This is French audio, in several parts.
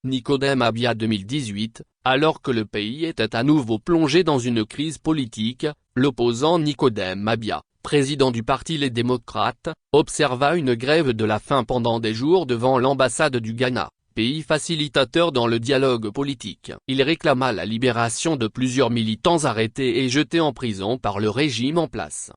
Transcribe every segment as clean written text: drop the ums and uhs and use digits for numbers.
Nicodème Abia 2018, alors que le pays était à nouveau plongé dans une crise politique, l'opposant Nicodème Abia, président du parti Les Démocrates, observa une grève de la faim pendant des jours devant l'ambassade du Ghana, pays facilitateur dans le dialogue politique. Il réclama la libération de plusieurs militants arrêtés et jetés en prison par le régime en place.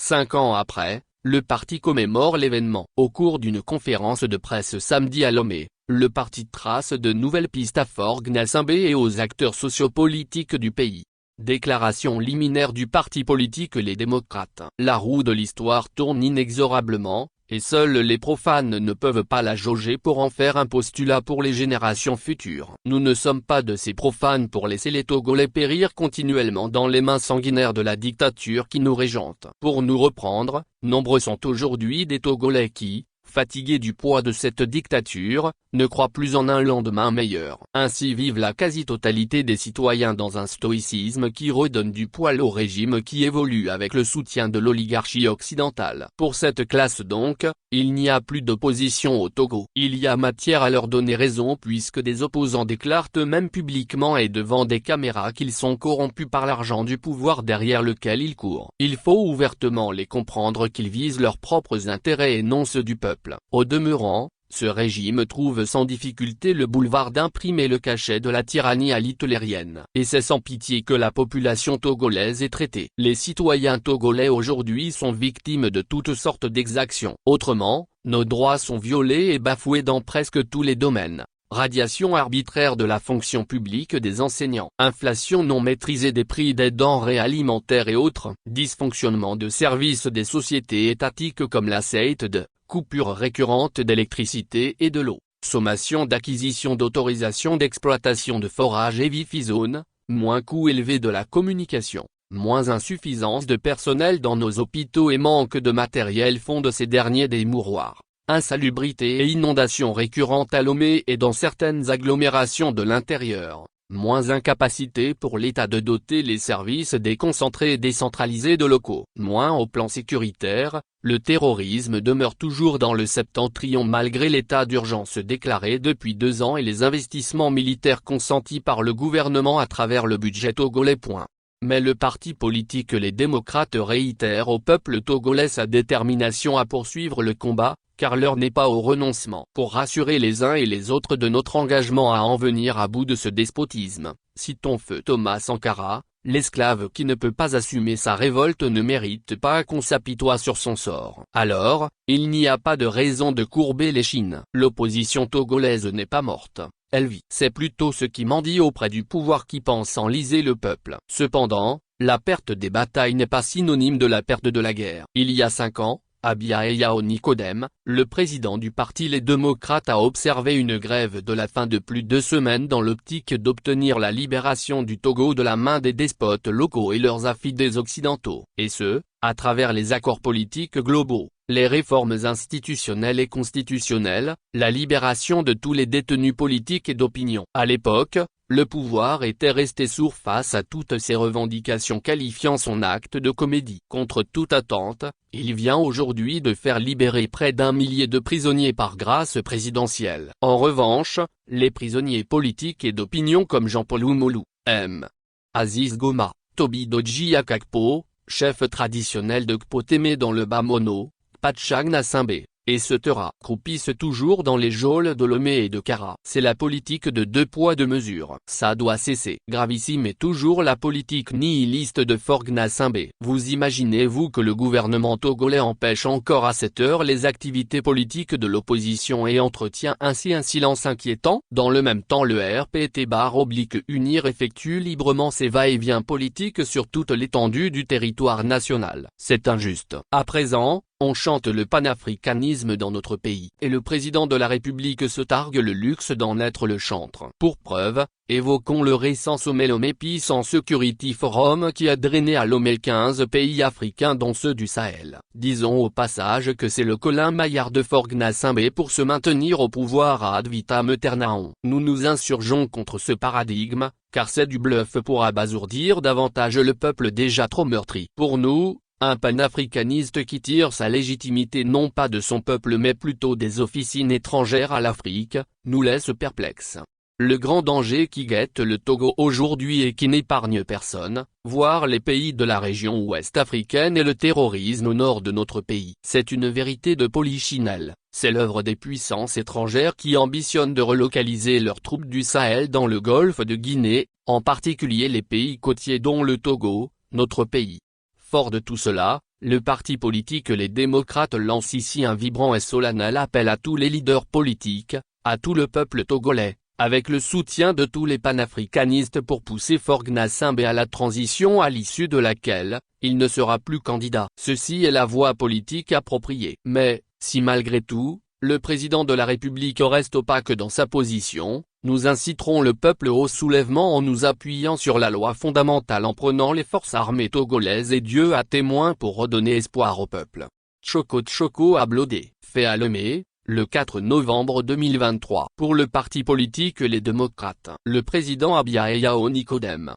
5 ans après, le parti commémore l'événement. Au cours d'une conférence de presse samedi à Lomé, le parti trace de nouvelles pistes à Faure Gnassingbé et aux acteurs sociopolitiques du pays. Déclaration liminaire du parti politique Les Démocrates. La roue de l'histoire tourne inexorablement, et seuls les profanes ne peuvent pas la jauger pour en faire un postulat pour les générations futures. Nous ne sommes pas de ces profanes pour laisser les Togolais périr continuellement dans les mains sanguinaires de la dictature qui nous régente. Pour nous reprendre, nombreux sont aujourd'hui des Togolais qui, fatigués du poids de cette dictature, ne croient plus en un lendemain meilleur. Ainsi vivent la quasi-totalité des citoyens dans un stoïcisme qui redonne du poil au régime qui évolue avec le soutien de l'oligarchie occidentale. Pour cette classe donc, il n'y a plus d'opposition au Togo. Il y a matière à leur donner raison puisque des opposants déclarent eux-mêmes publiquement et devant des caméras qu'ils sont corrompus par l'argent du pouvoir derrière lequel ils courent. Il faut ouvertement les comprendre qu'ils visent leurs propres intérêts et non ceux du peuple. Au demeurant, ce régime trouve sans difficulté le boulevard d'imprimer le cachet de la tyrannie hitlérienne. Et c'est sans pitié que la population togolaise est traitée. Les citoyens togolais aujourd'hui sont victimes de toutes sortes d'exactions. Autrement, nos droits sont violés et bafoués dans presque tous les domaines. Radiation arbitraire de la fonction publique des enseignants, inflation non maîtrisée des prix des denrées alimentaires et autres, dysfonctionnement de services des sociétés étatiques comme la CEITD, coupures récurrentes d'électricité et de l'eau, sommation d'acquisition d'autorisation d'exploitation de forages et Wifi-zone, moins coût élevé de la communication, moins insuffisance de personnel dans nos hôpitaux et manque de matériel font de ces derniers des mouroirs. Insalubrité et inondations récurrentes à Lomé et dans certaines agglomérations de l'intérieur, moins incapacité pour l'État de doter les services déconcentrés et décentralisés de locaux. Moins au plan sécuritaire, le terrorisme demeure toujours dans le septentrion malgré l'état d'urgence déclaré depuis 2 ans et les investissements militaires consentis par le gouvernement à travers le budget togolais. Mais le parti politique Les Démocrates réitère au peuple togolais sa détermination à poursuivre le combat, car l'heure n'est pas au renoncement. Pour rassurer les uns et les autres de notre engagement à en venir à bout de ce despotisme, citons feu Thomas Sankara, l'esclave qui ne peut pas assumer sa révolte ne mérite pas qu'on s'apitoie sur son sort. Alors, il n'y a pas de raison de courber l'échine. L'opposition togolaise n'est pas morte. Elle vit. C'est plutôt ce qui mendie auprès du pouvoir qui pense enliser le peuple. Cependant, la perte des batailles n'est pas synonyme de la perte de la guerre. Il y a 5 ans, Abia Eyao Nicodème, le président du parti Les Démocrates a observé une grève de la faim de plus de 2 semaines dans l'optique d'obtenir la libération du Togo de la main des despotes locaux et leurs affidés occidentaux. Et ce, à travers les accords politiques globaux, les réformes institutionnelles et constitutionnelles, la libération de tous les détenus politiques et d'opinion. À l'époque, le pouvoir était resté sourd face à toutes ces revendications qualifiant son acte de comédie. Contre toute attente, il vient aujourd'hui de faire libérer près d'1 millier de prisonniers par grâce présidentielle. En revanche, les prisonniers politiques et d'opinion comme Jean-Paul Oumoulou, M. Aziz Goma, Toby Dodji Akakpo, chef traditionnel de Kpotemé dans le Bas-Mono, Pachag Gnassingbé, et se croupissent toujours dans les geôles de Lomé et de Kara. C'est la politique de 2 poids 2 mesures. Ça doit cesser. Gravissime est toujours la politique nihiliste de Faure Gnassingbé. Vous imaginez-vous que le gouvernement togolais empêche encore à cette heure les activités politiques de l'opposition et entretient ainsi un silence inquiétant? Dans le même temps le RPT-UNIR effectue librement ses va-et-vient politiques sur toute l'étendue du territoire national. C'est injuste. À présent, on chante le panafricanisme dans notre pays, et le président de la République se targue le luxe d'en être le chantre. Pour preuve, évoquons le récent sommet Lomé Peace and Security Forum qui a drainé à Lomé 15 pays africains dont ceux du Sahel. Disons au passage que c'est le Colin Maillard de Faure Gnassingbé pour se maintenir au pouvoir à ad vitam aeternam. Nous nous insurgeons contre ce paradigme, car c'est du bluff pour abasourdir davantage le peuple déjà trop meurtri. Pour nous, un panafricaniste qui tire sa légitimité non pas de son peuple mais plutôt des officines étrangères à l'Afrique, nous laisse perplexes. Le grand danger qui guette le Togo aujourd'hui et qui n'épargne personne, voire les pays de la région ouest africaine est le terrorisme au nord de notre pays. C'est une vérité de Polichinelle, c'est l'œuvre des puissances étrangères qui ambitionnent de relocaliser leurs troupes du Sahel dans le golfe de Guinée, en particulier les pays côtiers dont le Togo, notre pays. Fort de tout cela, le parti politique Les Démocrates lance ici un vibrant et solennel appel à tous les leaders politiques, à tout le peuple togolais, avec le soutien de tous les panafricanistes pour pousser Faure Gnassingbé à la transition à l'issue de laquelle, il ne sera plus candidat. Ceci est la voie politique appropriée. Mais, si malgré tout, le président de la République reste opaque dans sa position, nous inciterons le peuple au soulèvement en nous appuyant sur la loi fondamentale en prenant les forces armées togolaises et Dieu à témoin pour redonner espoir au peuple. Tchoko à Blodé, fait à Lomé, le 4 novembre 2023. Pour le parti politique Les Démocrates, le président Abia Yao Nicodème,